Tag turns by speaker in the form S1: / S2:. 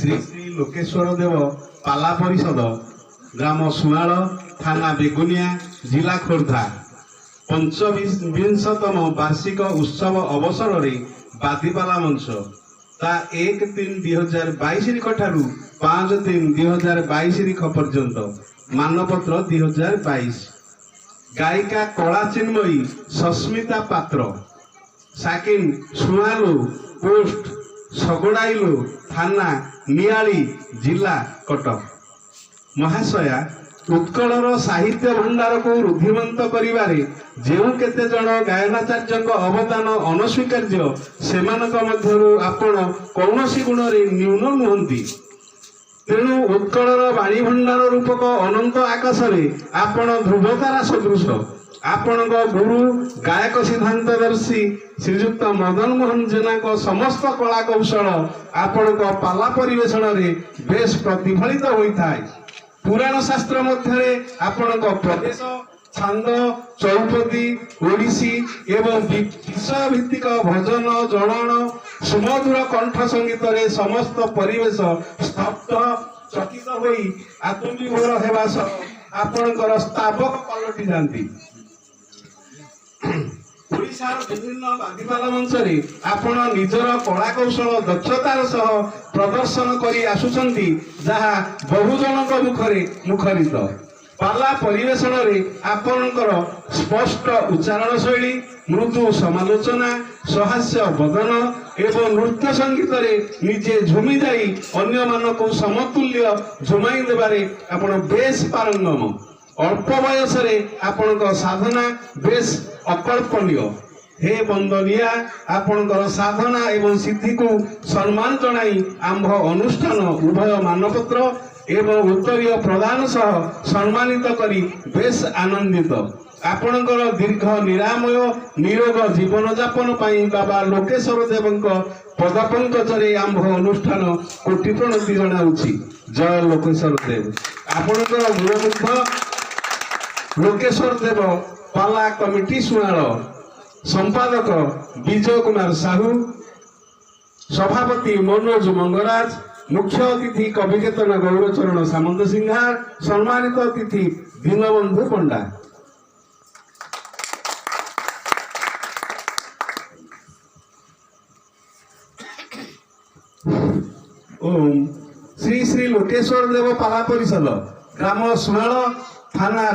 S1: श्री श्री लोकेश्वर देव पाला परिषद ग्राम सुनाल थाना बेगुनिया जिला खोर्धा 55तम वार्षिक उत्सव अवसर में बादीपाला मंच ता 1-3-2022 ठारू 5-3-2022 पर्यंत मानपत्र 2022 गायिका कला चिन्मयी सस्मिता पात्र साकिन सुनालु पोस्ट सगड़ाइलु थाना नियाली जिला कटक महाशया उत्कलर साहित्य भंडार को रुद्धिमंत करिबारे जेउ केते जण गायनाचार्य अवदान अनस्वीकार्य सेमानक मध्यरु आपण कौनसी गुण रे न्यून नुहंती तेणु उत्कलर वाणी भंडार रूपक अनंत आकाश रे आपण ध्रुवतारा सदृश आपण गुरु गायक सिद्धांतदर्शी श्रीजुक्त मदन मोहन जेना को समस्त कला कौशल आपण पाला परिवेशन रे बेस प्रतिफलित होता है। पुराण शास्त्र मध्य आपण प्रदेश छांद चौपदी ओडिसी एवं विषय भित्तिक भजन जड़न सुमधुर कंठ संगीत रे समस्त परिवेश स्तब्ध चकित होई आत्मविभोर हेबा सह आपणकर स्तावक पलटि जाती। ओडिशार विभिन्न बादीपाला मंच रे आपण निजर कला कौशल दक्षतार सह प्रदर्शन करी आसुचंती जहा बहुजनक मुखरे मुखरित पाला परिवेशन रे आपणकर स्पष्ट उच्चारण शैली मृदु समालोचना सहास्य बदन एवं नृत्य संगीत रे निजे झुमी जाई अन्य मानक समतुल्य झुमाई देबारे आपण बेस पारंगम अल्प बयस रे आपणकर साधना बेस अकल्पनीय हे बंदनिया आपणकर साधना एवं सिद्धि को सम्मान जनाई आंभ अनुष्ठान उभय मानपत्र एवं उत्तरीय प्रदान सह सम्मानित करी बेस आनंदित आपणकर दीर्घ निरामय निरोग जीवन यापन पाई बाबा लोकेश्वर देवंक पदपंकजरे आंभ अनुष्ठान कोटि प्रणति जनाउछि। जय लोकेश्वर देव। आपणकर मूलमुग्ध लोकेश्वर देव पाला कमिटी सुनाल संपादक विजय कुमार साहू सभापति मनोज मंगराज मुख्य अतिथि कविकेतन गौरचरण सामंत सिंहार सम्मानित अतिथि दीनबंधु पंडा। ओम श्री श्री लोकेश्वर देव पाला परिषद ग्राम सुनाल थाना